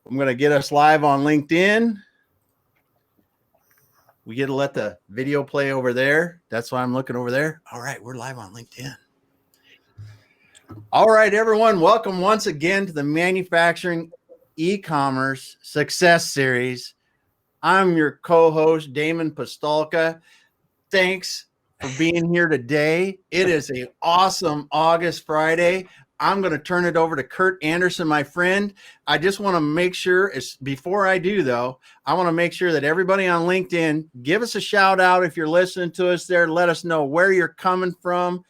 I'm going to get us live on LinkedIn. We get to let the video play over there. That's why I'm looking over there. All right, we're live on LinkedIn. All right, everyone. Welcome once again to the Manufacturing Ecommerce Success Series. I'm your co-host, Damon Pistolka. Thanks for being here today. It is an awesome August Friday. I'm going to turn it over to Curt Anderson, my friend. I just want to make sure, before I do though, I want to make sure that everybody on LinkedIn, give us a shout out if you're listening to us there. Let us know where you're coming from.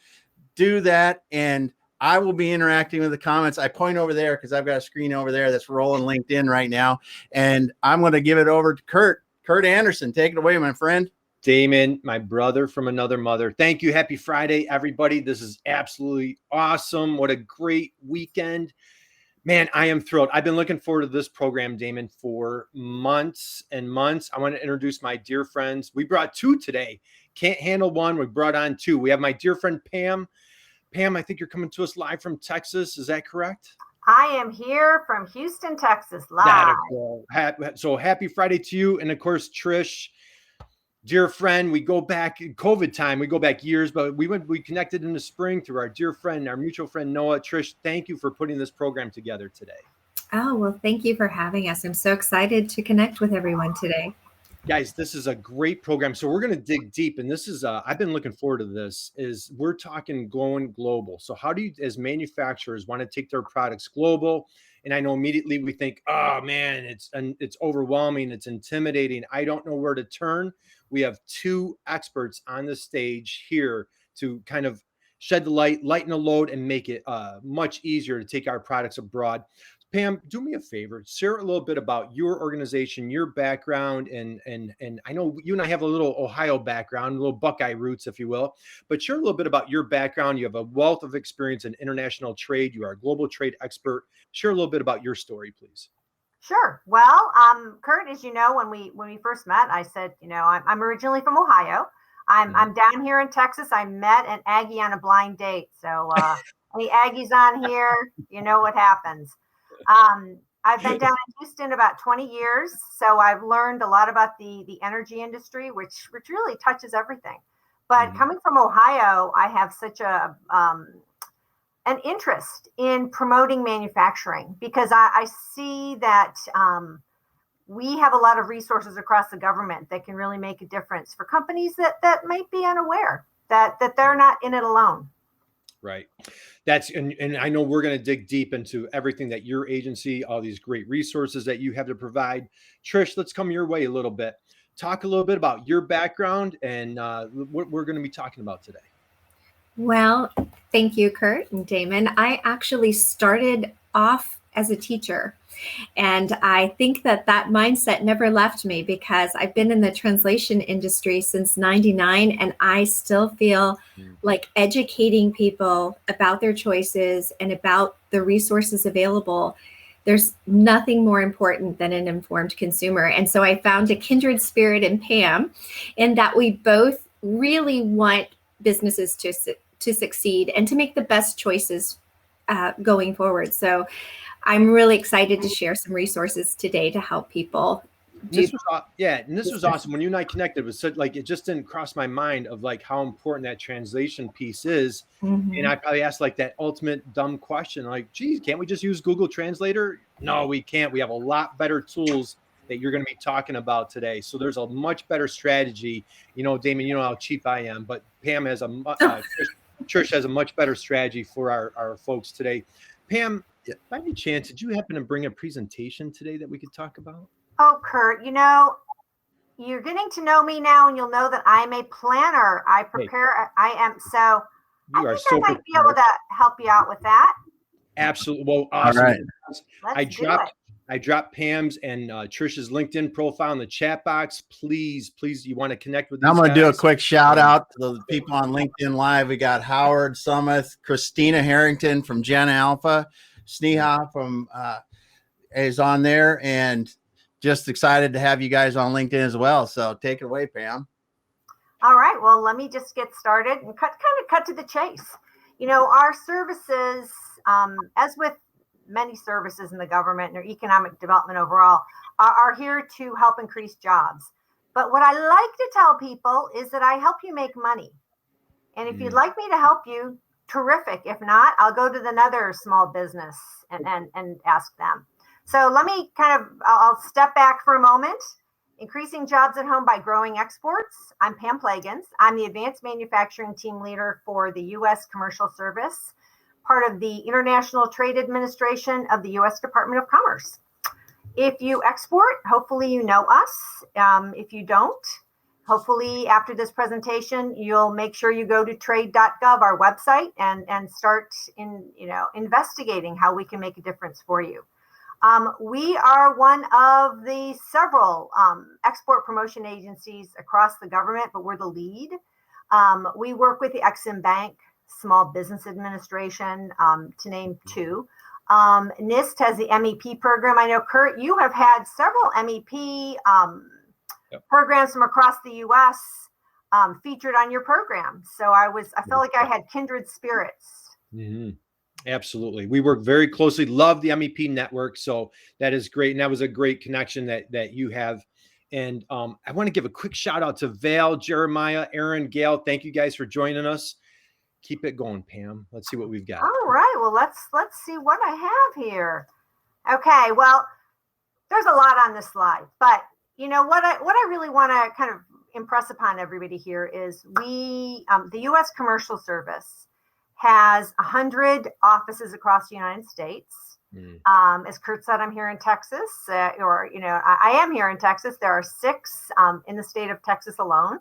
Do that, and I will be interacting with the comments. I point over there because I've got a screen over there that's rolling LinkedIn right now, and I'm going to give it over to Curt. Curt Anderson, take it away, my friend. Damon, my brother from another mother. Thank you. Happy Friday, everybody. This is absolutely awesome. What a great weekend. Man, I am thrilled. I've been looking forward to this program, Damon, for months and months. I want to introduce my dear friends. We brought two today. Can't handle one. We brought on two. We have my dear friend, Pam. Pam, I think you're coming to us live from Texas. Is that correct? I am here from Houston, Texas, live. So happy Friday to you. And of course, Trish, dear friend, we go back COVID time. We go back years, but we connected in the spring through our dear friend, our mutual friend, Noah. Trish, thank you for putting this program together today. Oh, well, thank you for having us. I'm so excited to connect with everyone today. Guys, this is a great program. So we're going to dig deep. And this is, I've been looking forward to this, is we're talking going global. So how do you, as manufacturers, want to take their products global? And I know immediately we think, oh man, it's overwhelming. It's intimidating. I don't know where to turn. We have two experts on the stage here to kind of shed the light, lighten the load, and make it much easier to take our products abroad. Pam, do me a favor, share a little bit about your organization, your background, and I know you and I have a little Ohio background, a little Buckeye roots, if you will, but share a little bit about your background. You have a wealth of experience in international trade. You are a global trade expert. Share a little bit about your story, please. Sure. Well, Curt, as you know, when we first met, I said, I'm originally from Ohio. I'm down here in Texas. I met an Aggie on a blind date. So any Aggies on here, you know what happens. I've been down in Houston about 20 years, so I've learned a lot about the energy industry, which really touches everything. But coming from Ohio, I have such an interest in promoting manufacturing because I see that we have a lot of resources across the government that can really make a difference for companies that might be unaware that they're not in it alone. Right. And I know we're going to dig deep into everything that your agency, all these great resources that you have to provide. Trish, let's come your way a little bit. Talk a little bit about your background and what we're going to be talking about today. Well, thank you, Curt and Damon. I actually started off as a teacher. And I think that mindset never left me because I've been in the translation industry since '99, and I still feel like educating people about their choices and about the resources available. There's nothing more important than an informed consumer. And so I found a kindred spirit in Pam in that we both really want businesses to succeed and to make the best choices going forward. So I'm really excited to share some resources today to help people. This was awesome. When you and I connected, it was such, like, it just didn't cross my mind of like how important that translation piece is. And I probably asked like that ultimate dumb question, like, geez, can't we just use Google Translator? No, we can't. We have a lot better tools that you're going to be talking about today. So there's a much better strategy. You know, Damon, you know how cheap I am, but Pam has Trish has a much better strategy for our folks today. Pam, by any chance, did you happen to bring a presentation today that we could talk about? Oh, Curt, you're getting to know me now, and you'll know that I'm a planner. I prepare. I am. So I might be able to help you out with that. Absolutely. Well, awesome. All right. I dropped Pam's and Trish's LinkedIn profile in the chat box. Please, you want to connect with these I'm going to do a guys? quick shout out to the people on LinkedIn Live. We got Howard Summeth, Christina Harrington from Gen Alpha, Sneha from is on there, and just excited to have you guys on LinkedIn as well. So take it away, Pam. All right. Well, let me just get started and cut to the chase. Our services, as with many services in the government and their economic development overall are here to help increase jobs. But what I like to tell people is that I help you make money. And if you'd like me to help you, terrific. If not, I'll go to another small business and ask them. So let me I'll step back for a moment. Increasing jobs at home by growing exports. I'm Pam Plagens. I'm the Advanced Manufacturing Team Leader for the U.S. Commercial Service, part of the International Trade Administration of the U.S. Department of Commerce. If you export, hopefully you know us. If you don't, hopefully after this presentation, you'll make sure you go to trade.gov, our website, and start investigating how we can make a difference for you. We are one of the several export promotion agencies across the government, but we're the lead. We work with the Exim Bank, Small Business Administration, to name two. NIST has the MEP program. I know, Curt, you have had several MEP programs from across the U.S. Featured on your program. So I felt like I had kindred spirits. Mm-hmm. Absolutely. We work very closely, love the MEP network. So that is great. And that was a great connection that you have. And I want to give a quick shout out to Val, Jeremiah, Aaron, Gail. Thank you guys for joining us. Keep it going, Pam. Let's see what we've got. All right. Well, let's see what I have here. Okay. Well, there's a lot on this slide, but you know what I really want to kind of impress upon everybody here is the U.S. Commercial Service has 100 offices across the United States. As Curt said, I'm here in Texas, I am here in Texas. There are 6 in the state of Texas alone.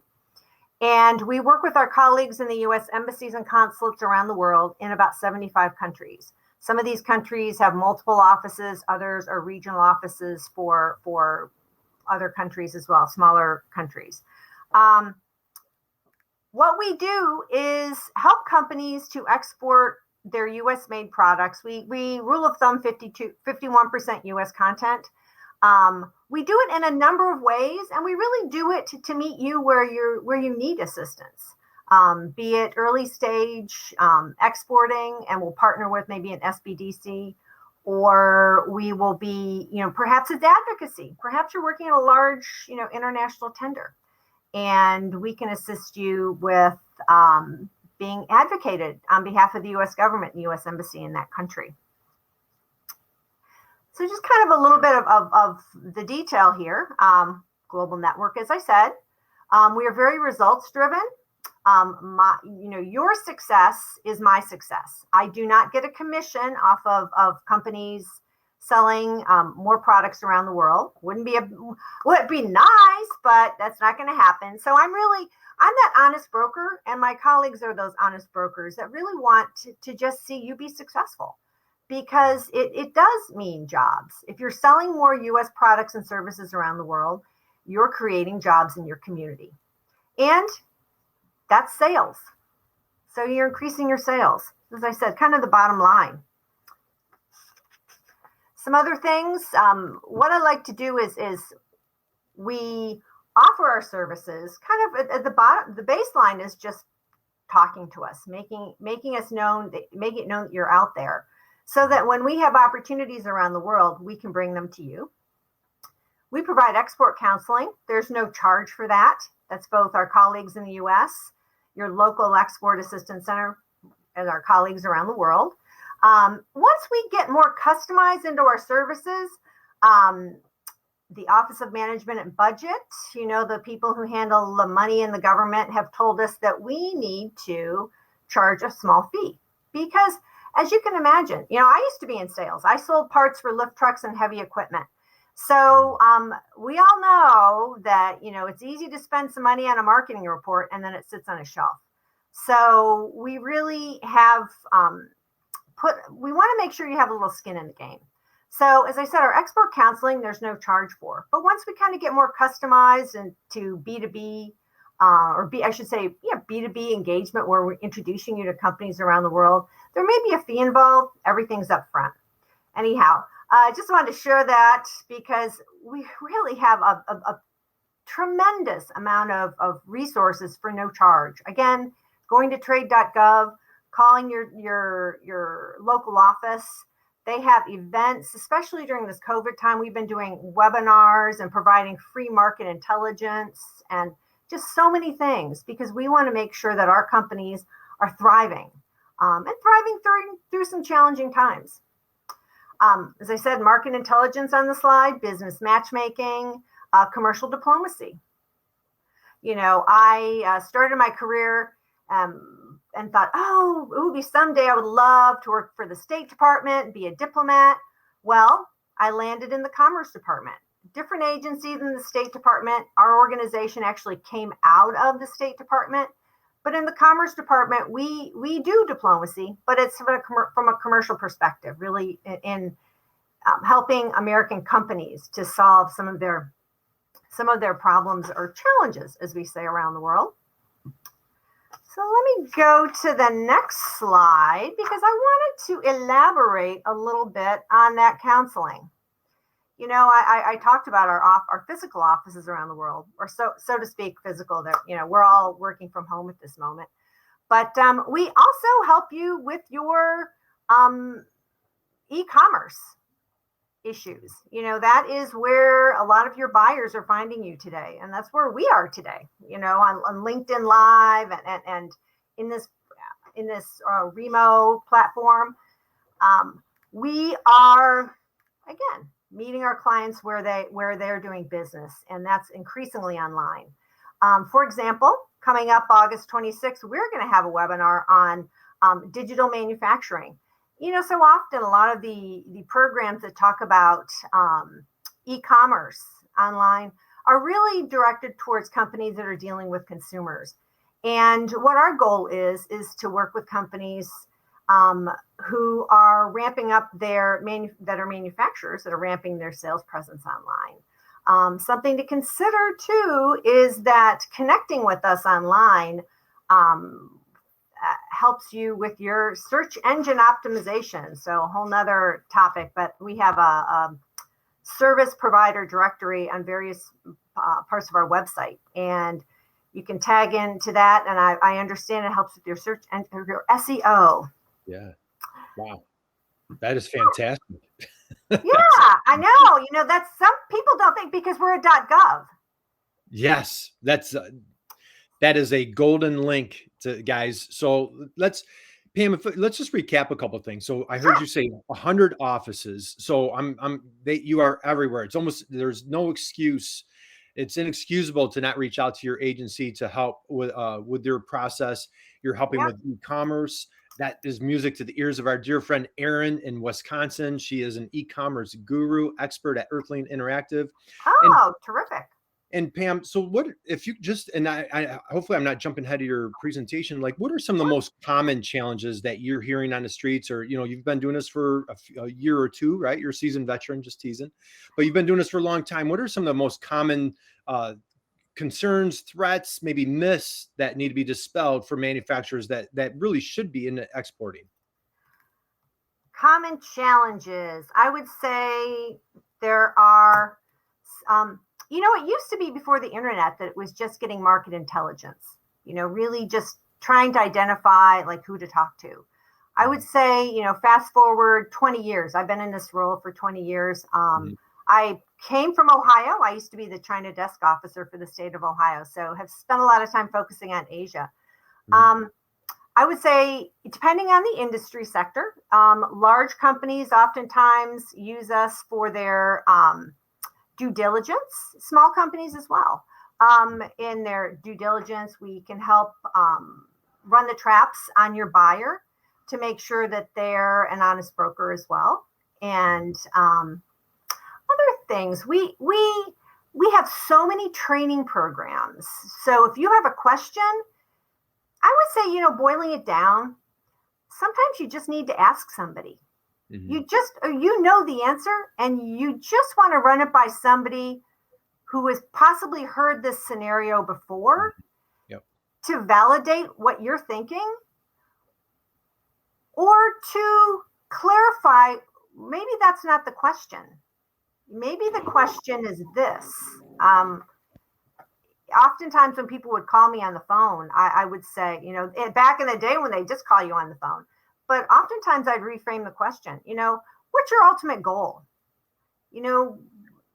And we work with our colleagues in the U.S. embassies and consulates around the world in about 75 countries. Some of these countries have multiple offices. Others are regional offices for other countries as well, smaller countries. What we do is help companies to export their U.S. made products. We rule of thumb 51% U.S. content. We do it in a number of ways, and we really do it to meet you where you need assistance. Be it early stage exporting, and we'll partner with maybe an SBDC, or we will be, perhaps it's advocacy. Perhaps you're working in a large, international tender, and we can assist you with being advocated on behalf of the U.S. government and U.S. embassy in that country. So just kind of a little bit of the detail here. Global network, as I said, we are very results driven. Your success is my success. I do not get a commission off of companies selling more products around the world. Would be nice, but that's not going to happen. So I'm that honest broker, and my colleagues are those honest brokers that really want to just see you be successful, because it does mean jobs. If you're selling more U.S. products and services around the world, you're creating jobs in your community. And that's sales. So you're increasing your sales. As I said, kind of the bottom line. Some other things, what I like to do is we offer our services kind of at the bottom. The baseline is just talking to us, making us known, make it known that you're out there, so that when we have opportunities around the world, we can bring them to you. We provide export counseling. There's no charge for that. That's both our colleagues in the U.S., your local export assistance center, and our colleagues around the world. Once we get more customized into our services, the Office of Management and Budget, the people who handle the money in the government, have told us that we need to charge a small fee, because as you can imagine, I used to be in sales. I sold parts for lift trucks and heavy equipment. So we all know that, it's easy to spend some money on a marketing report and then it sits on a shelf. So we really have we want to make sure you have a little skin in the game. So as I said, our export counseling, there's no charge for. But once we kind of get more customized into B2B, B2B engagement, where we're introducing you to companies around the world, there may be a fee involved. Everything's up front. Anyhow, I just wanted to share that because we really have a tremendous amount of resources for no charge. Again, going to trade.gov, calling your local office. They have events, especially during this COVID time. We've been doing webinars and providing free market intelligence and just so many things, because we want to make sure that our companies are thriving and thriving through some challenging times. As I said, market intelligence on the slide, business matchmaking, commercial diplomacy. You know, I started my career and thought, oh, it would be someday I would love to work for the State Department, be a diplomat. Well, I landed in the Commerce Department. Different agency than the State Department. Our organization actually came out of the State Department. But in the Commerce Department, we do diplomacy, but it's from a commercial perspective, really in helping American companies to solve some of their problems or challenges, as we say around the world. So let me go to the next slide, because I wanted to elaborate a little bit on that counseling. You know, I talked about our physical offices around the world, or so to speak, physical. That, you know, we're all working from home at this moment, but we also help you with your e-commerce issues. You know, that is where a lot of your buyers are finding you today, and that's where we are today. You know, on LinkedIn Live and in this Remo platform, we are again meeting our clients where they're doing business, and that's increasingly online. For example, coming up August 26th, we're going to have a webinar on digital manufacturing. You know, so often a lot of the programs that talk about e-commerce online are really directed towards companies that are dealing with consumers. And what our goal is to work with companies who are ramping up that are manufacturers that are ramping their sales presence online. Something to consider too is that connecting with us online helps you with your search engine optimization. So a whole nother topic, but we have a service provider directory on various parts of our website, and you can tag into that. And I understand it helps with your search and your SEO. Yeah. Wow. That is fantastic. Yeah, I know. You know, that's some people don't think, because we're a .gov. Yes, that is a golden link to guys. So Pam, let's just recap a couple of things. So I heard you say 100 offices. So you are everywhere. It's almost, there's no excuse. It's inexcusable to not reach out to your agency to help with their process. You're helping with e-commerce. That is music to the ears of our dear friend Erin in Wisconsin. She is an e-commerce guru, expert at Earthling Interactive. Oh, terrific. And Pam, so what if you just, and I hopefully I'm not jumping ahead of your presentation, like what are some of the most common challenges that you're hearing on the streets? Or, you know, you've been doing this for a year or two, right? You're a seasoned veteran, just teasing, but you've been doing this for a long time. What are some of the most common concerns, threats, maybe myths that need to be dispelled for manufacturers that really should be into exporting? Common challenges. I would say there are, you know, it used to be before the internet that it was just getting market intelligence, you know, really just trying to identify like who to talk to. I would say, you know, fast forward 20 years. I've been in this role for 20 years. I came from Ohio. I used to be the China desk officer for the state of Ohio, so have spent a lot of time focusing on Asia. I would say, depending on the industry sector, large companies oftentimes use us for their due diligence. Small companies as well. In their due diligence, we can help run the traps on your buyer to make sure that they're an honest broker as well. And other things, we have so many training programs. So if you have a question, I would say, you know, boiling it down, sometimes you just need to ask somebody. You know the answer, and you just want to run it by somebody who has possibly heard this scenario before to validate what you're thinking, or to clarify, maybe that's not the question. Maybe the question is this. Oftentimes when people would call me on the phone, I would say, you know, back in the day when they just call you on the phone, but oftentimes I'd reframe the question, you know, what's your ultimate goal? You know,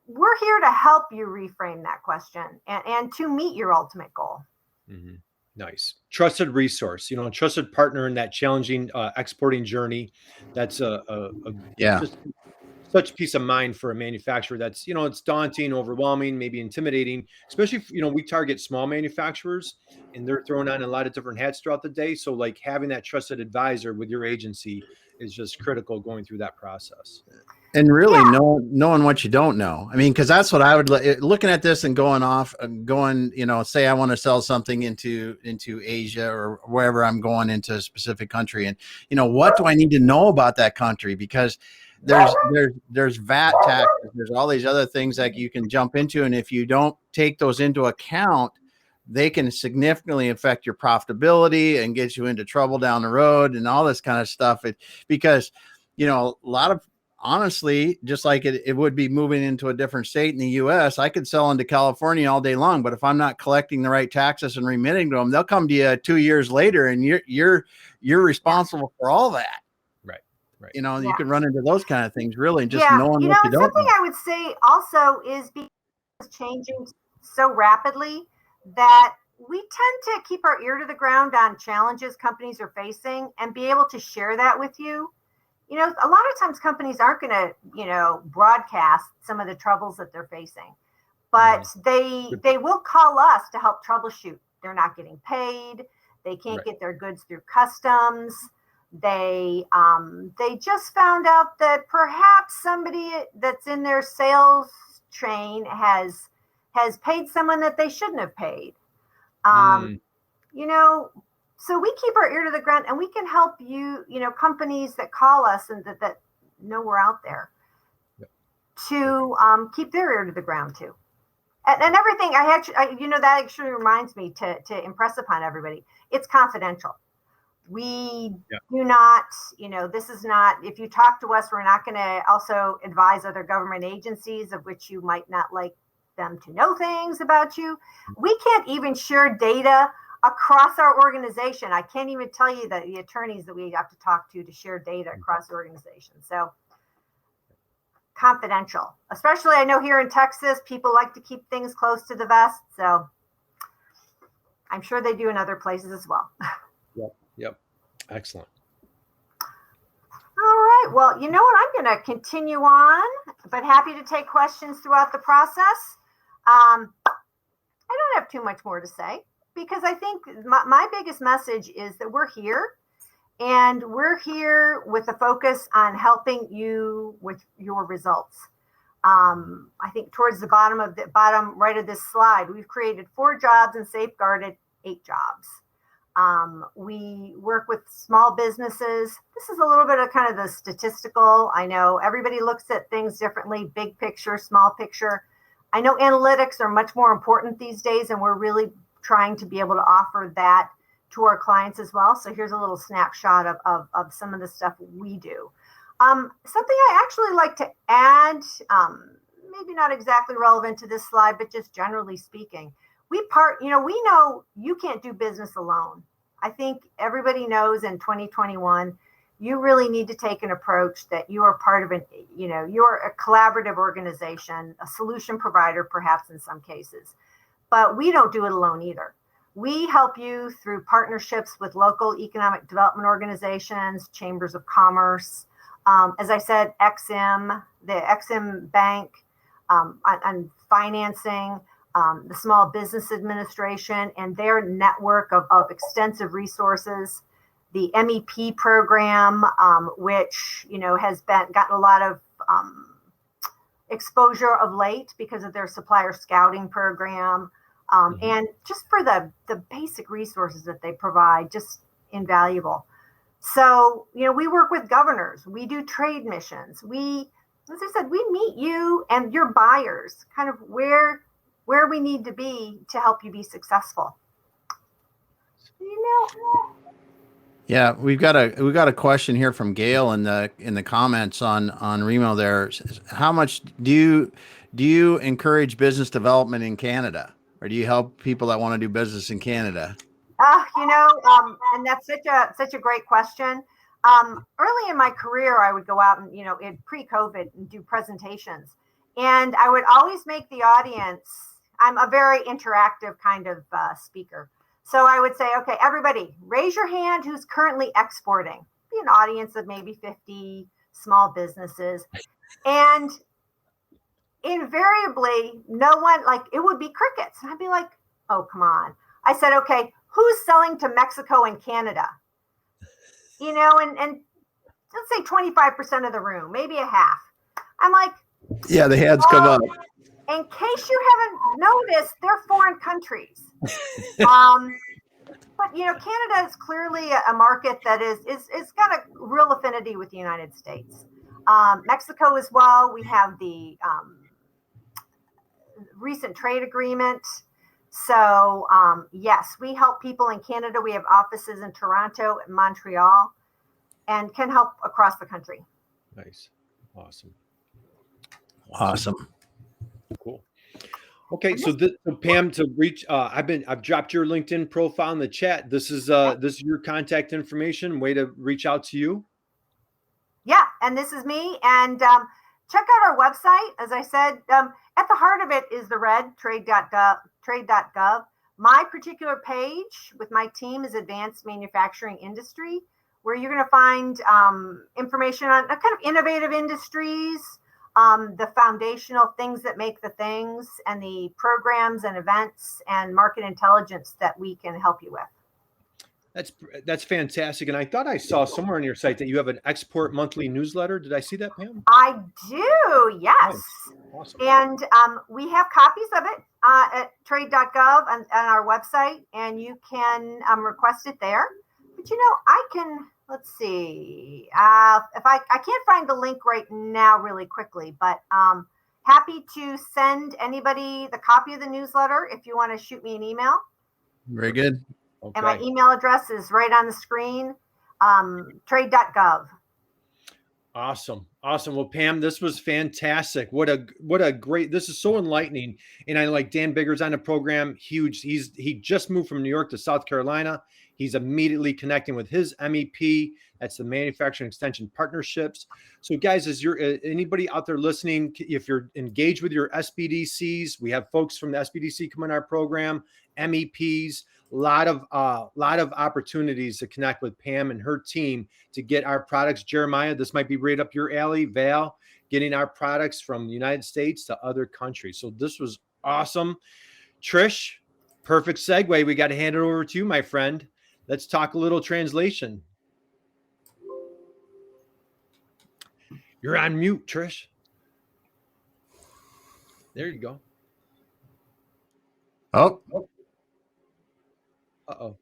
we're here to help you reframe that question and to meet your ultimate goal. Mm-hmm. Nice. Trusted resource, you know, a trusted partner in that challenging exporting journey. That's just such peace of mind for a manufacturer. That's, you know, it's daunting, overwhelming, maybe intimidating, especially if, you know, we target small manufacturers and they're throwing on a lot of different hats throughout the day. So like having that trusted advisor with your agency is just critical going through that process. And really knowing what you don't know. I mean, because that's what I would looking at this and going, you know, say I want to sell something into Asia or wherever I'm going into a specific country. And, you know, what do I need to know about that country? Because there's VAT taxes, there's all these other things that you can jump into. And if you don't take those into account, they can significantly affect your profitability and get you into trouble down the road and all this kind of stuff. Because, you know, a lot of, honestly, just like it would be moving into a different state in the US, I could sell into California all day long, but if I'm not collecting the right taxes and remitting to them, they'll come to you 2 years later and you're responsible for all that. Right. You know, you can run into those kind of things, really, just knowing you what know, you don't something know. I would say also is because it's changing so rapidly that we tend to keep our ear to the ground on challenges companies are facing and be able to share that with you. You know, a lot of times companies aren't going to, you know, broadcast some of the troubles that they're facing, but they will call us to help troubleshoot. They're not getting paid. They can't get their goods through customs. They just found out that perhaps somebody that's in their sales train has paid someone that they shouldn't have paid. You know, so we keep our ear to the ground and we can help you, you know, companies that call us and that know we're out there to keep their ear to the ground too. And everything you know, that actually reminds me to impress upon everybody. It's confidential. We do not, you know, this is not, if you talk to us, we're not going to also advise other government agencies of which you might not like them to know things about you. We can't even share data across our organization. I can't even tell you the attorneys that we have to talk to share data across the organization. So confidential, especially I know here in Texas, people like to keep things close to the vest. So I'm sure they do in other places as well. Yep. Excellent. All right. Well, you know what? I'm going to continue on, but happy to take questions throughout the process. I don't have too much more to say because I think my biggest message is that we're here and we're here with a focus on helping you with your results. I think towards the bottom right of this slide, we've created 4 jobs and safeguarded 8 jobs. We work with small businesses. This is a little bit of kind of the statistical. I know everybody looks at things differently, big picture, small picture. I know analytics are much more important these days, and we're really trying to be able to offer that to our clients as well. So here's a little snapshot of some of the stuff we do. Something I actually like to add, maybe not exactly relevant to this slide, but just generally speaking, we know you can't do business alone. I think everybody knows in 2021, you really need to take an approach that you are part of you're a collaborative organization, a solution provider, perhaps in some cases, but we don't do it alone either. We help you through partnerships with local economic development organizations, chambers of commerce. As I said, the Exim Bank, on financing, the Small Business Administration and their network of extensive resources, the MEP program, which has gotten a lot of exposure of late because of their supplier scouting program, and just for the basic resources that they provide, just invaluable. So we work with governors, we do trade missions, as I said, we meet you and your buyers kind of where we need to be to help you be successful. Yeah, we've got a question here from Gail in the comments on Remo there. How much do you encourage business development in Canada, or do you help people that want to do business in Canada? And that's such a great question. early in my career, I would go out and, in pre-COVID and do presentations. And I would always make the audience, I'm a very interactive kind of speaker. So I would say, okay, everybody, raise your hand who's currently exporting. Be an audience of maybe 50 small businesses. And invariably, no one, like, it would be crickets. And I'd be like, oh, come on. I said, okay, who's selling to Mexico and Canada? And let's say 25% of the room, maybe a half. I'm like, yeah, the hands come up. In case you haven't noticed, they're foreign countries. But Canada is clearly a market that is got a real affinity with the United States. Mexico as well. We have the recent trade agreement. So yes, we help people in Canada. We have offices in Toronto and Montreal, and can help across the country. Nice, awesome. Cool. Okay, so Pam, to reach, I've dropped your LinkedIn profile in the chat. This is your contact information. Way to reach out to you. Yeah, and this is me. And check out our website. As I said, at the heart of it is the red trade.gov. My particular page with my team is Advanced Manufacturing Industry, where you're going to find information on kind of innovative industries, the foundational things that make the things, and the programs and events and market intelligence that we can help you with. That's fantastic. And I thought I saw somewhere on your site that you have an export monthly newsletter. Did I see that, Pam? I do, yes. Nice. Awesome. And we have copies of it at trade.gov and on our website, and you can request it there. But I can, let's see, if I can't find the link right now really quickly, but happy to send anybody the copy of the newsletter if you want to shoot me an email. Very good. Okay. And my email address is right on the screen, trade.gov. Awesome. Well, Pam, this was fantastic. What a great, this is so enlightening. And I like Dan Bigger's on the program. Huge. He just moved from New York to South Carolina. He's immediately connecting with his MEP. That's the Manufacturing Extension Partnerships. So guys, as you're anybody out there listening, if you're engaged with your SBDCs, we have folks from the SBDC come in our program, MEPs, a lot of opportunities to connect with Pam and her team to get our products. Jeremiah, this might be right up your alley. Val, getting our products from the United States to other countries. So this was awesome. Trish, perfect segue. We got to hand it over to you, my friend. Let's talk a little translation. You're on mute, Trish. There you go. Oh. Uh-oh.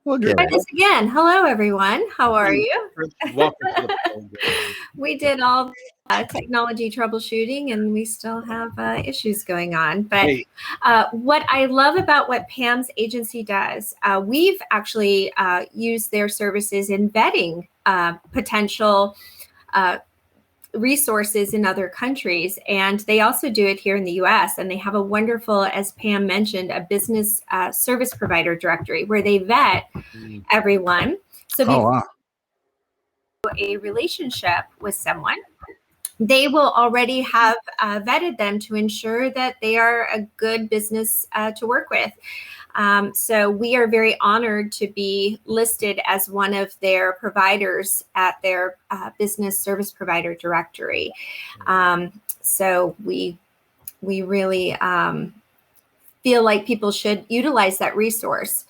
We'll get Try this again. Hello, everyone. How are you? Welcome to the program. We did all technology troubleshooting, and we still have issues going on. But what I love about what Pam's agency does, we've actually used their services in vetting potential resources in other countries, and they also do it here in the US. And they have a wonderful, as Pam mentioned, a business service provider directory where they vet everyone. So a relationship with someone, they will already have vetted them to ensure that they are a good business to work with. So we are very honored to be listed as one of their providers at their business service provider directory. So we really feel like people should utilize that resource.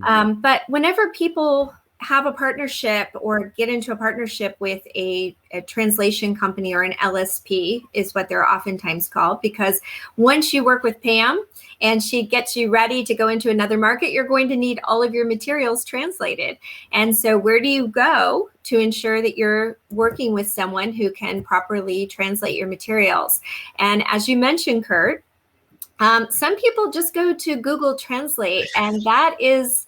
But whenever people have a partnership or get into a partnership with a translation company, or an LSP is what they're oftentimes called, because once you work with Pam and she gets you ready to go into another market, you're going to need all of your materials translated. And so where do you go to ensure that you're working with someone who can properly translate your materials? And as you mentioned, Curt, some people just go to Google Translate, and that is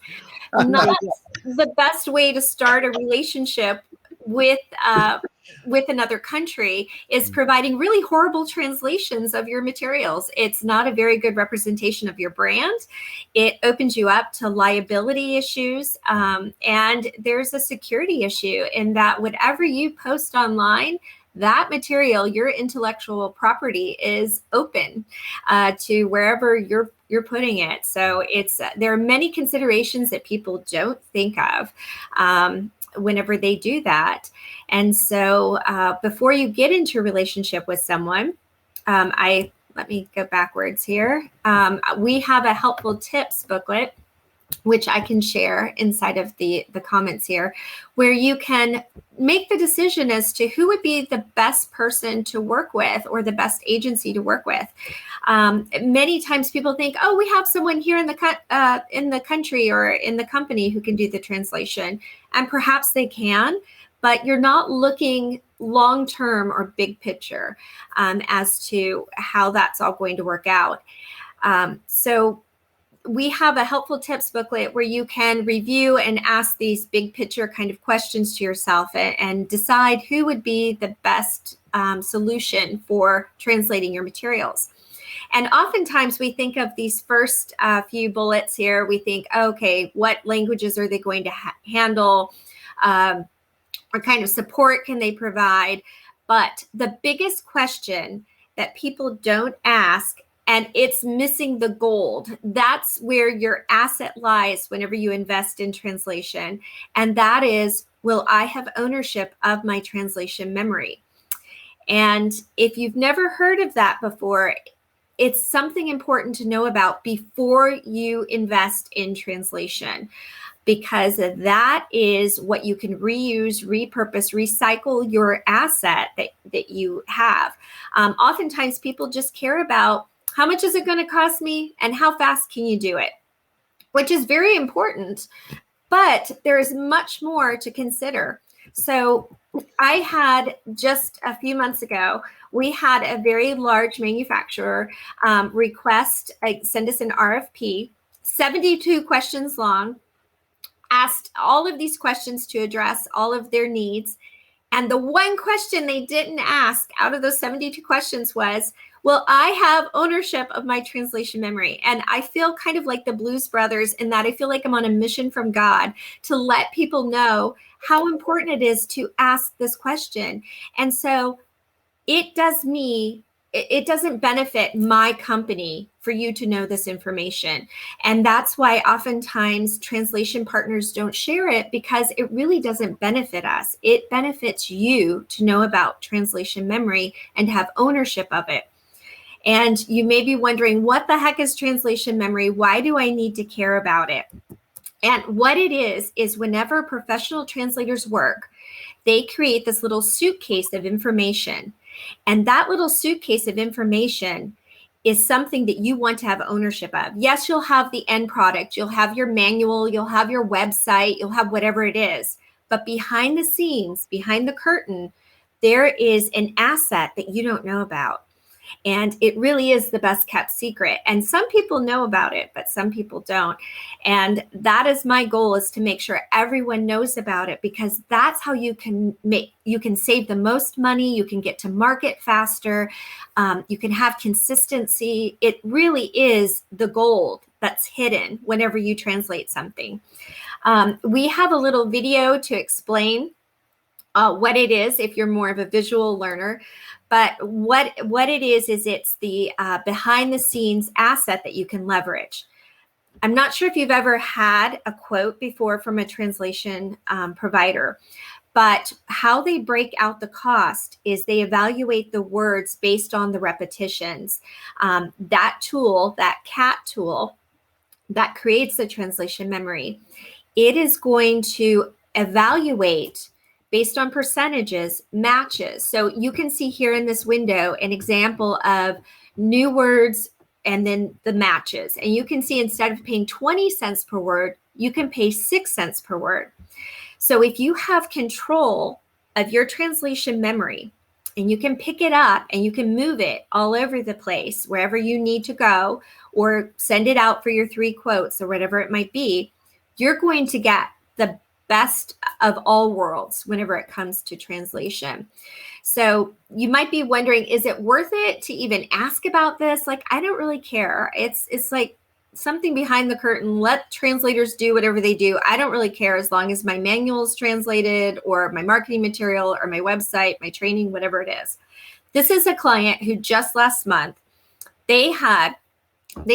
not the best way to start a relationship with another country is providing really horrible translations of your materials. It's not a very good representation of your brand. It opens you up to liability issues. And there's a security issue in that whatever you post online, that material, your intellectual property, is open to wherever you're putting it. So there are many considerations that people don't think of whenever they do that. And so before you get into a relationship with someone, let me go backwards here. We have a helpful tips booklet, which I can share inside of the comments here, where you can make the decision as to who would be the best person to work with or the best agency to work with. Many times people think, oh, we have someone here in the country or in the company who can do the translation, and perhaps they can, but you're not looking long-term or big picture as to how that's all going to work out. So we have a helpful tips booklet where you can review and ask these big picture kind of questions to yourself and decide who would be the best solution for translating your materials. And oftentimes we think of these first few bullets here. We think, okay, what languages are they going to handle? What kind of support can they provide? But the biggest question that people don't ask, and it's missing the gold, that's where your asset lies whenever you invest in translation. And that is, will I have ownership of my translation memory? And if you've never heard of that before, it's something important to know about before you invest in translation, because that is what you can reuse, repurpose, recycle your asset that you have. Oftentimes people just care about how much is it going to cost me and how fast can you do it, which is very important, but there is much more to consider. So I had just a few months ago, we had a very large manufacturer send us an RFP, 72 questions long, asked all of these questions to address all of their needs. And the one question they didn't ask out of those 72 questions was, will I have ownership of my translation memory? And I feel kind of like the Blues Brothers in that I feel like I'm on a mission from God to let people know how important it is to ask this question. And so it doesn't benefit my company for you to know this information. And that's why oftentimes translation partners don't share it, because it really doesn't benefit us. It benefits you to know about translation memory and have ownership of it. And you may be wondering, what the heck is translation memory? Why do I need to care about it? And what it is whenever professional translators work, they create this little suitcase of information. And that little suitcase of information is something that you want to have ownership of. Yes, you'll have the end product, you'll have your manual, you'll have your website, you'll have whatever it is. But behind the scenes, behind the curtain, there is an asset that you don't know about. And it really is the best kept secret. And some people know about it, but some people don't. And that is my goal, is to make sure everyone knows about it, because that's how you can save the most money. You can get to market faster. You can have consistency. It really is the gold that's hidden whenever you translate something. We have a little video to explain what it is if you're more of a visual learner. But what it is it's the behind the scenes asset that you can leverage. I'm not sure if you've ever had a quote before from a translation provider, but how they break out the cost is they evaluate the words based on the repetitions. That tool, that CAT tool that creates the translation memory, it is going to evaluate based on percentages, matches. So you can see here in this window an example of new words and then the matches. And you can see instead of paying 20 cents per word, you can pay 6 cents per word. So if you have control of your translation memory and you can pick it up and you can move it all over the place, wherever you need to go, or send it out for your 3 quotes or whatever it might be, you're going to get the best of all worlds whenever it comes to translation. So you might be wondering, is it worth it to even ask about this? Like, I don't really care. It's like something behind the curtain. Let translators do whatever they do. I don't really care as long as my manual is translated, or my marketing material, or my website, my training, whatever it is. This is a client who just last month, they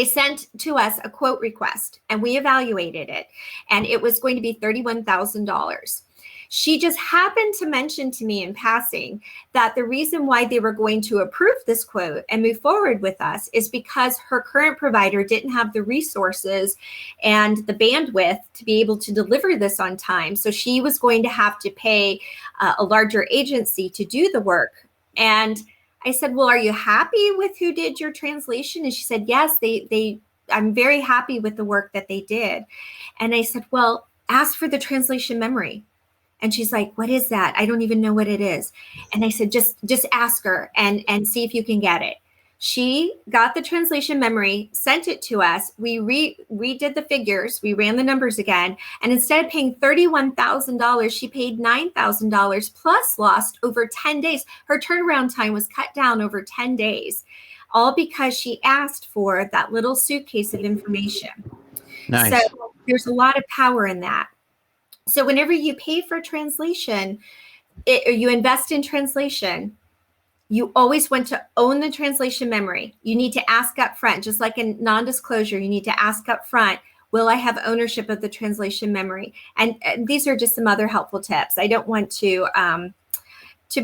sent to us a quote request, and we evaluated it, and it was going to be $31,000. She just happened to mention to me in passing that the reason why they were going to approve this quote and move forward with us is because her current provider didn't have the resources and the bandwidth to be able to deliver this on time. So she was going to have to pay a larger agency to do the work. And I said, well, are you happy with who did your translation? And she said, yes, I'm very happy with the work that they did. And I said, well, ask for the translation memory. And she's like, what is that? I don't even know what it is. And I said, just ask her and see if you can get it. She got the translation memory, sent it to us. We redid the figures. We ran the numbers again. And instead of paying $31,000, she paid $9,000 plus lost over 10 days. Her turnaround time was cut down over 10 days, all because she asked for that little suitcase of information. Nice. So there's a lot of power in that. So whenever you pay for translation, or you invest in translation, you always want to own the translation memory. You need to ask up front, just like in non-disclosure, you need to ask up front, will I have ownership of the translation memory? And these are just some other helpful tips. I don't want to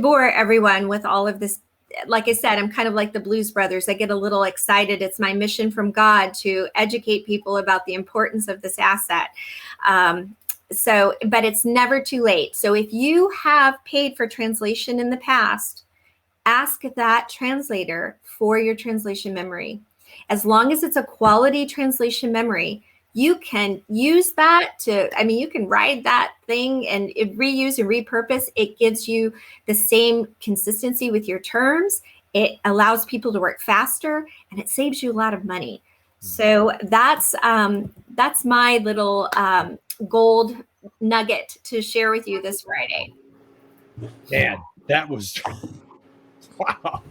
bore everyone with all of this. Like I said, I'm kind of like the Blues Brothers. I get a little excited. It's my mission from God to educate people about the importance of this asset. But it's never too late. So if you have paid for translation in the past, ask that translator for your translation memory. As long as it's a quality translation memory, you can use that you can ride that thing and reuse and repurpose. It gives you the same consistency with your terms. It allows people to work faster, and it saves you a lot of money. So that's my little gold nugget to share with you this Friday. Man, that was wow.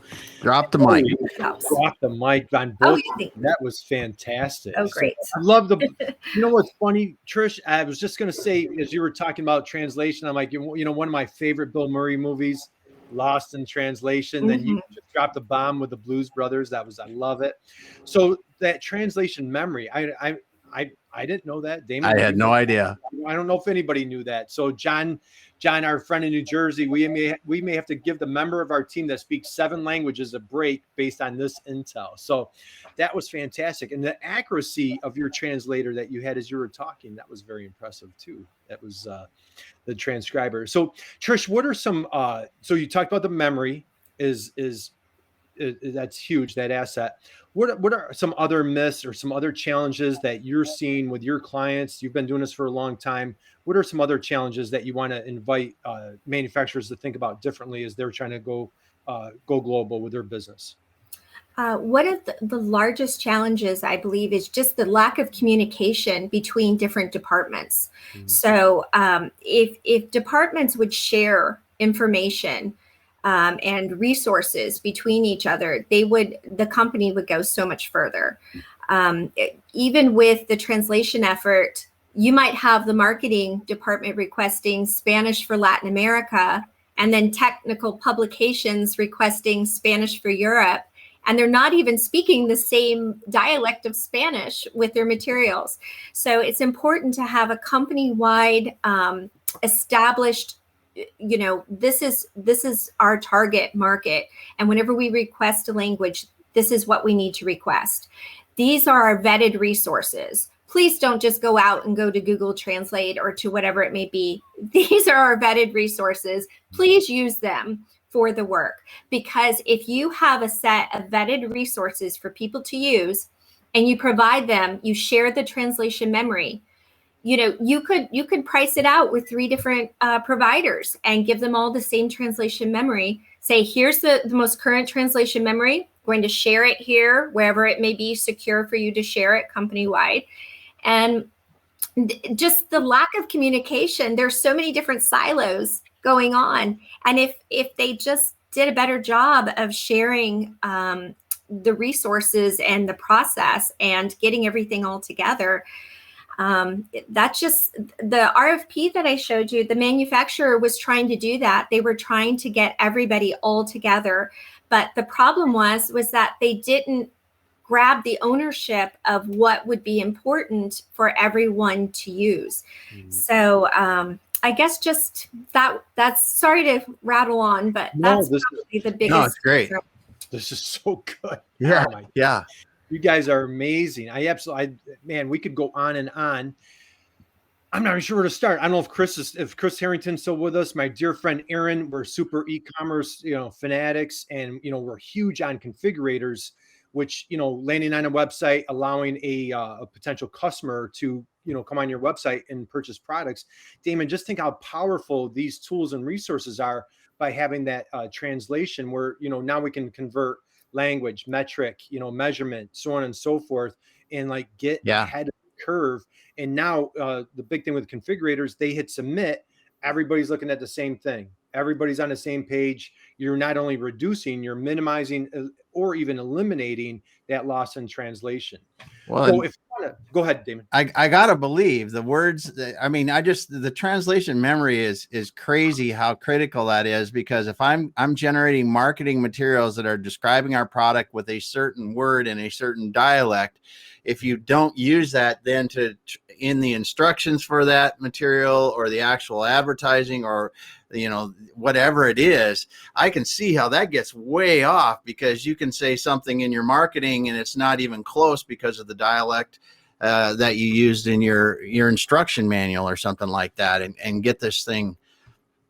Drop the mic. Drop the mic on both. That was fantastic. Oh, great. So I love you know what's funny, Trish? I was just going to say, as you were talking about translation, I'm like, one of my favorite Bill Murray movies, Lost in Translation. Then you just dropped the bomb with the Blues Brothers. I love it. So that translation memory, I didn't know that. Damon, I had no idea. I don't know if anybody knew that. So John, our friend in New Jersey, we may have to give the member of our team that speaks 7 languages a break based on this intel. So that was fantastic. And the accuracy of your translator that you had as you were talking, that was very impressive too. That was the transcriber. So Trish, what are some, so you talked about the memory is that's huge, that asset. What are some other myths or some other challenges that you're seeing with your clients? You've been doing this for a long time. What are some other challenges that you want to invite manufacturers to think about differently as they're trying to go global with their business? One of the largest challenges, I believe, is just the lack of communication between different departments. Mm-hmm. So if departments would share information and resources between each other, the company would go so much further. Even with the translation effort, you might have the marketing department requesting Spanish for Latin America, and then technical publications requesting Spanish for Europe. And they're not even speaking the same dialect of Spanish with their materials. So it's important to have a company-wide established, this is our target market. And whenever we request a language, this is what we need to request. These are our vetted resources. Please don't just go out and go to Google Translate or to whatever it may be. These are our vetted resources. Please use them for the work, because if you have a set of vetted resources for people to use and you provide them, you share the translation memory, you could price it out with 3 different providers and give them all the same translation memory. Say, here's the most current translation memory. I'm going to share it here, wherever it may be secure for you to share it company-wide. And just the lack of communication. There's so many different silos going on. And if they just did a better job of sharing the resources and the process and getting everything all together, that's just the RFP that I showed you. The manufacturer was trying to do that. They were trying to get everybody all together. But the problem was that they didn't grab the ownership of what would be important for everyone to use. Mm-hmm. So I guess just that's sorry to rattle on, but that's probably the biggest. No, it's great. This is so good. Yeah. Oh yeah. You guys are amazing. Man, we could go on and on. I'm not even sure where to start. I don't know if Chris Harrington's still with us. My dear friend Aaron, we're super e-commerce, fanatics, and we're huge on configurators, which landing on a website, allowing a potential customer to come on your website and purchase products. Damon, just think how powerful these tools and resources are by having that translation, where now we can convert language, metric, measurement, so on and so forth, and get ahead of the curve. And now the big thing with configurators, they hit submit, everybody's looking at the same thing. Everybody's on the same page. You're not only reducing, you're minimizing or even eliminating that loss in translation. Well, so if you want to go ahead, Damon. I gotta believe the words the translation memory is crazy how critical that is, because if I'm generating marketing materials that are describing our product with a certain word in a certain dialect, if you don't use that then in the instructions for that material or the actual advertising or whatever it is, I can see how that gets way off, because you can say something in your marketing and it's not even close because of the dialect that you used in your instruction manual or something like that, and get this thing.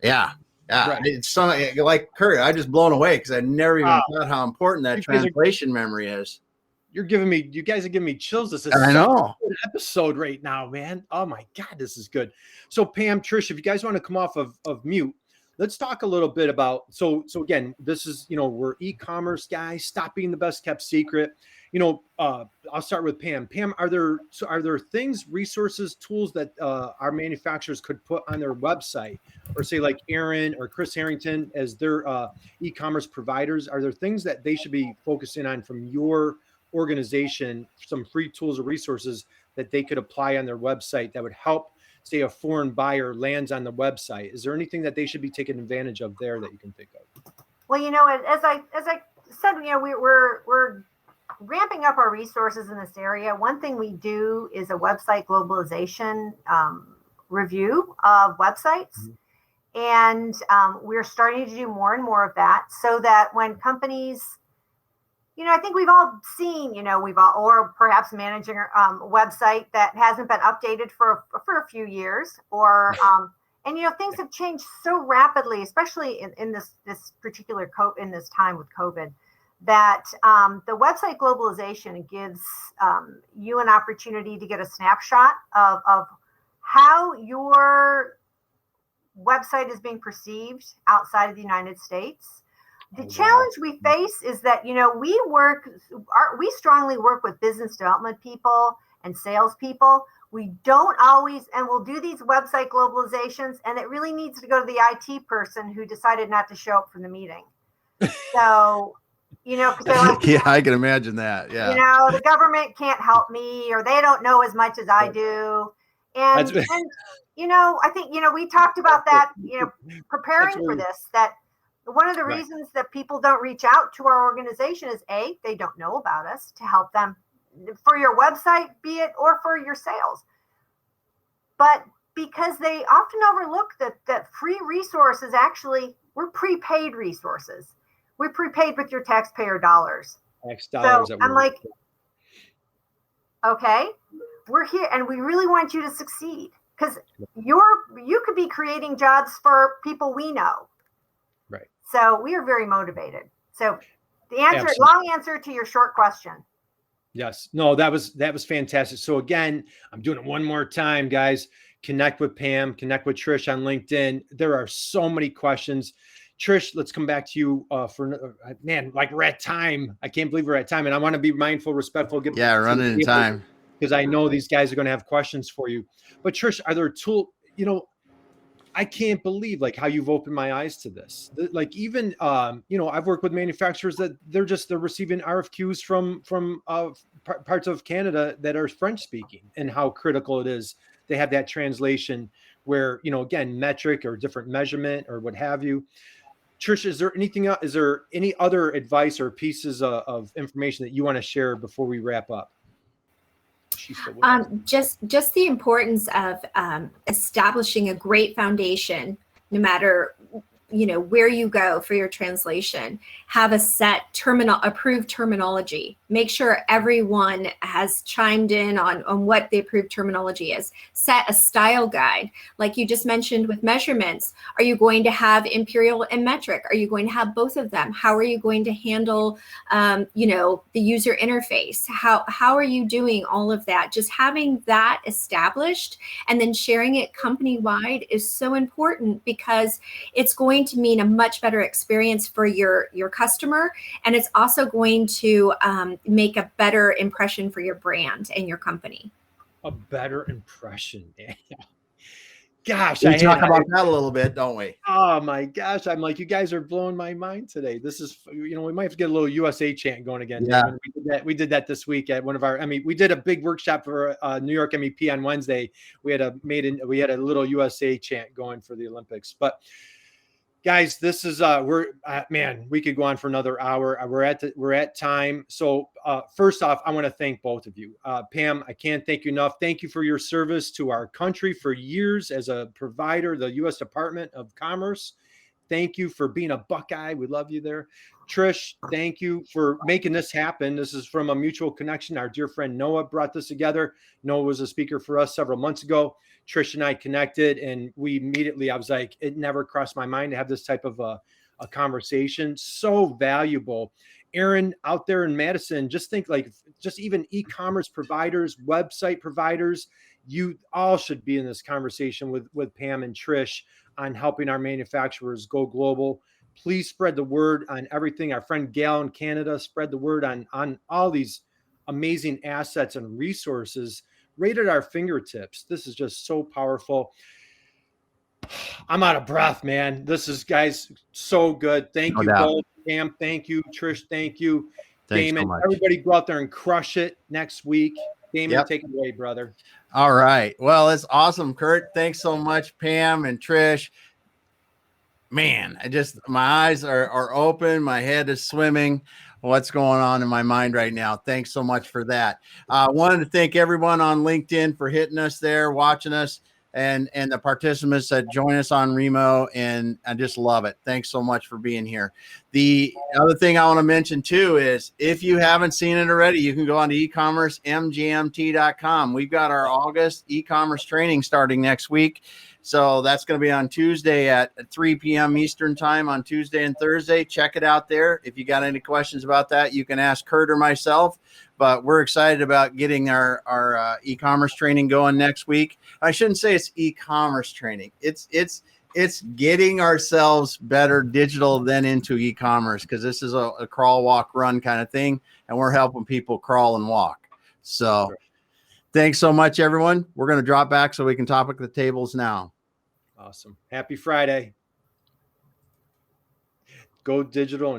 Yeah. Right. It's so, like Curt, I just blown away because I never even thought how important that translation memory is. You guys are giving me chills. This is I know. Such a good episode right now, man. Oh my God, this is good. So Pam, Trish, if you guys want to come off of mute, let's talk a little bit about, so again, this is, we're e-commerce guys, stop being the best kept secret. I'll start with Pam. Pam, are there things, resources, tools that our manufacturers could put on their website, or say like Aaron or Chris Harrington as their e-commerce providers? Are there things that they should be focusing on from your organization, some free tools or resources that they could apply on their website that would help, say, a foreign buyer lands on the website? Is there anything that they should be taking advantage of there that you can think of? Well, as I said, we're ramping up our resources in this area. One thing we do is a website globalization review of websites. Mm-hmm. And we're starting to do more and more of that, so that when companies, I think we've all seen, or perhaps managing a website that hasn't been updated for a few years, or, and things have changed so rapidly, especially in this particular in this time with COVID, that the website globalization gives you an opportunity to get a snapshot of how your website is being perceived outside of the United States. The challenge we face is that, we strongly work with business development people and salespeople. We don't always, and we'll do these website globalizations, and it really needs to go to the IT person who decided not to show up for the meeting. So, because they're like, yeah, I can imagine that. Yeah. The government can't help me, or they don't know as much as I do. And I think, we talked about that, preparing for this, that one of the reasons that people don't reach out to our organization is they don't know about us to help them for your website, be it, or for your sales. But because they often overlook that free resources, actually, we're prepaid resources. We're prepaid with your taxpayer dollars. So I'm like, okay, we're here and we really want you to succeed, because you could be creating jobs for people we know. Right. So we are very motivated. So the answer, long answer to your short question. Yes. No, that was fantastic. So again, I'm doing it one more time, guys. Connect with Pam, connect with Trish on LinkedIn. There are so many questions. Trish, let's come back to you for, man, like we're at time. I can't believe we're at time, and I want to be mindful, respectful. Running in time. because I know these guys are going to have questions for you. But Trish, are there I can't believe like how you've opened my eyes to this. Like even I've worked with manufacturers that they're receiving RFQs from parts of Canada that are French speaking, and how critical it is they have that translation where, again, metric or different measurement or what have you. Trish, is there anything else? Is there any other advice or pieces of information that you want to share before we wrap up? Just the importance of establishing a great foundation, no matter where you go for your translation. Have a set approved terminology. Make sure everyone has chimed in on what the approved terminology is. Set a style guide, like you just mentioned with measurements. Are you going to have imperial and metric? Are you going to have both of them? How are you going to handle the user interface? How are you doing all of that? Just having that established and then sharing it company-wide is so important, because it's going to mean a much better experience for your customer, and it's also going to make a better impression for your brand and your company. A better impression. Gosh, we talk about that a little bit, don't we? Oh my gosh, I'm like, you guys are blowing my mind today. This is, we might have to get a little USA chant going again. Yeah. We did that this week at one of our. We did a big workshop for New York MEP on Wednesday. We had a little USA chant going for the Olympics, but. Guys, this is we could go on for another hour. We're at time. So first off, I want to thank both of you. Pam, I can't thank you enough. Thank you for your service to our country for years as a provider, the U.S. Department of Commerce. Thank you for being a Buckeye. We love you there. Trish, thank you for making this happen. This is from a mutual connection. Our dear friend Noah brought this together. Noah was a speaker for us several months ago. Trish and I connected, and I was like, it never crossed my mind to have this type of a conversation. So valuable. Aaron out there in Madison, just think just even e-commerce providers, website providers, you all should be in this conversation with Pam and Trish on helping our manufacturers go global. Please spread the word on everything. Our friend Gail in Canada, spread the word on all these amazing assets and resources right at our fingertips. This is just so powerful. I'm out of breath, man. This is, guys, so good. Thank you both. Pam, thank you. Trish, thank you. Thanks Damon, so much. Everybody go out there and crush it next week. Damon, take it away, brother. All right. Well, it's awesome, Curt. Thanks so much, Pam and Trish. Man, my eyes are open. My head is swimming. What's going on in my mind right now? Thanks so much for that. I wanted to thank everyone on LinkedIn for hitting us there, watching us, and the participants that join us on Remo, and I just love it. Thanks so much for being here. The other thing I want to mention too is, if you haven't seen it already, you can go on to ecommercemgmt.com. We've got our August e-commerce training starting next week. So that's going to be on Tuesday at 3 p.m. Eastern time on Tuesday and Thursday. Check it out there. If you got any questions about that, you can ask Curt or myself. But we're excited about getting our e-commerce training going next week. I shouldn't say it's e-commerce training. It's getting ourselves better digital then into e-commerce, because this is a crawl, walk, run kind of thing, and we're helping people crawl and walk. So thanks so much, everyone. We're going to drop back so we can topic the tables now. Awesome. Happy Friday. Go digital and